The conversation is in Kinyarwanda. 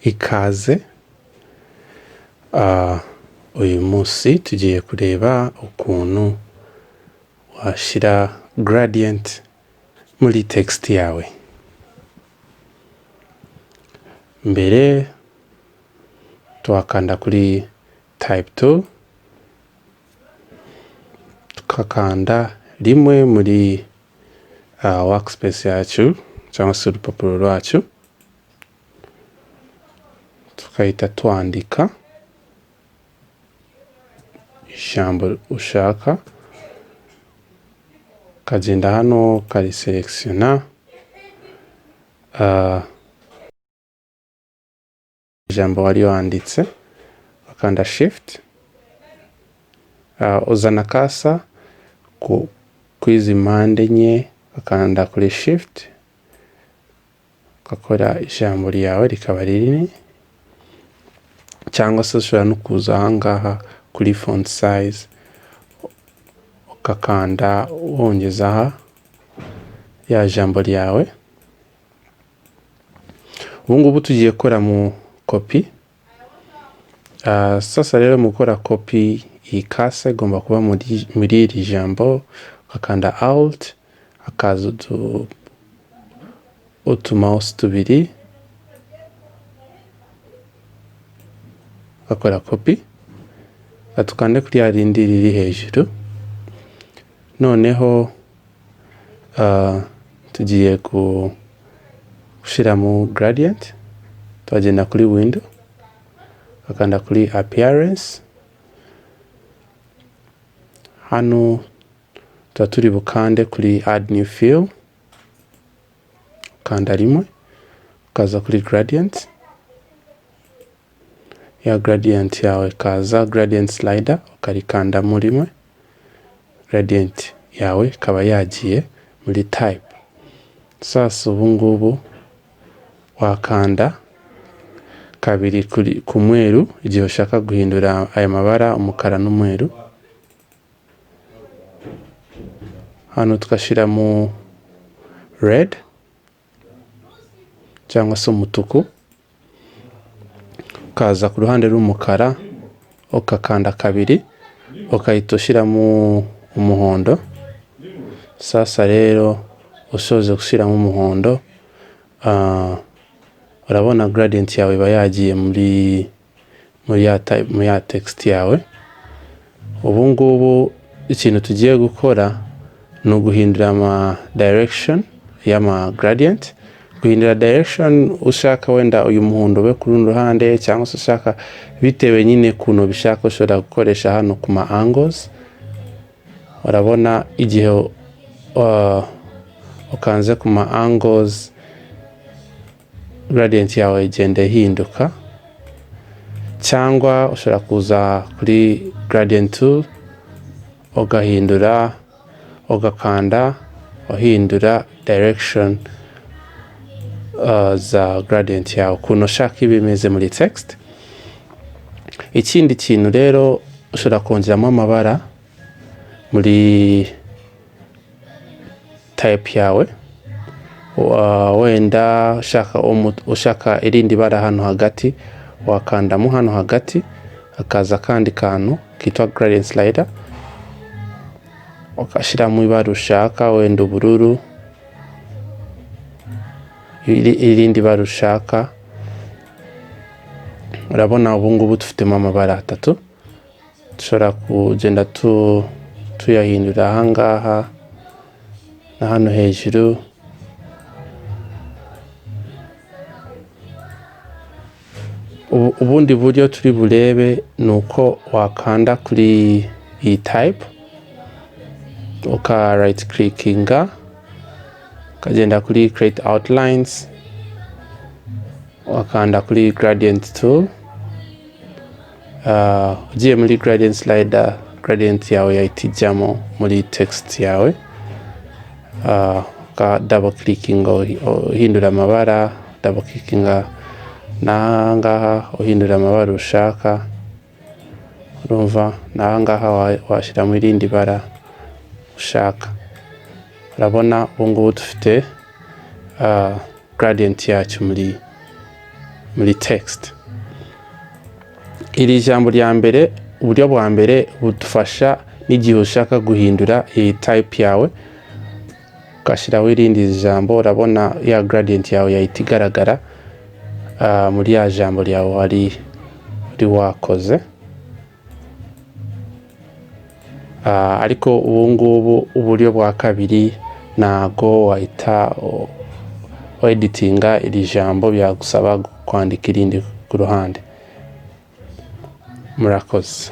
Ikaze uyu munsi tugiye kureba ukuntu washira gradient muri text yawe. Mbere twakanda kuri type tool, tukakanda rimwe muri workspace yacu cyangwa se urupapuro rwacu, tukahita twandika ijambo ushaka, kagenda hano kariselectiona ijambo wari wanditse, ukanda shift, uzana kasa kwizi mpande enye, ukanda kuri shift, ukakora ijambo ryawe rikaba rinini, cyangwa se ushobora no kuza ahangaha kuri font size ukakanda wongeza aha ya jambo ryawe. Ubu ngubu tugiye gukora mu copy. Sasa rero mu gukora copy, iyi kasa igomba kuba muri iri jambo, ukakanda alt, hakaza utumouse tubiri, ukakora copy, tukande kuri ya rindi riri hejuru. Noneho tugiye gushiramo gradient, twagenda kuri window, ukakanda kuri appearance. Hano turi bukande kuri add new fill, ukanda rimwe, ukaza kuri gradient. Ya gradient yawe kaza gradient slider, ukarikanda muri rimwe, gradient yawe ikaba yagiye muri type. Sasa ubu ngubu wakanda kabiri ku mweru igihe ushaka guhindura aya mabara umukara n'umweru. Hano tukashira mu red cyangwa se umutuku, ukaza ku ruhande rw'umukara ukakanda kabiri, ukahita ushyiramo umuhondo. Sasa rero usoze gushyiramo umuhondo, urabona gradient yawe iba yagiye muri ya text yawe. Ubu ngubu ikintu tugiye gukora ni uguhindura ama direction y'ama gradient. Guhindura direction ushaka wenda uyu muhondo we ku rundi ruhande, cyangwa se ushaka bitewe nyine kuno bishaka, ushobora gukoresha hano ku ma angles. Urabona igihe ukanze ku ma angles, gradient yawe igenda ihinduka. Cyangwa ushobora kuza kuri gradient tool, ugahindura, ugakanda, uhindura direction za gradient yawe kuno ushaka ibimeze muri text. Ikindi kintu rero, ushobora kongeramo amabara muri type yawe. Wenda ushaka irindi bara hano hagati, wakandamo hano hagati, hakaza kandi kantu kitwa gradient slider, ukashiramo ibara ushaka, wenda ubururu, irindi bara ushaka. Urabona ubu ngubu dufitemo amabara atatu, dushobora kugenda tuyahindura ahangaha na hano hejuru. Ubundi buryo turi burebe ni uko wakanda kuri iyi type, uka right clickinga, ukagenda kuri create outlines, wakanda kuri gradient tool. Ugiye muri gradient slider, gradient yawe yahita ijyamo muri text yawe. Uka double clickinga uhindura amabara, double clickinga n'ahangaha uhindura amabara ushaka, urumva naho ngaha washyiramo irindi bara ushaka. Urabona ubu ngubu dufite gradient yacu muri text. Iri jambo rya mbere, uburyo bwa mbere budufasha n'igihe ushaka guhindura iyi type yawe ugashyiraho irindi jambo. Urabona ya gradient yawe yahita igaragara muri ya jambo ryawe wari wakoze. Ariko ubu ngubu uburyo bwa kabiri ntago wahita editinga iri jambo, byagusaba kwandika irindi ku ruhande. Murakoze.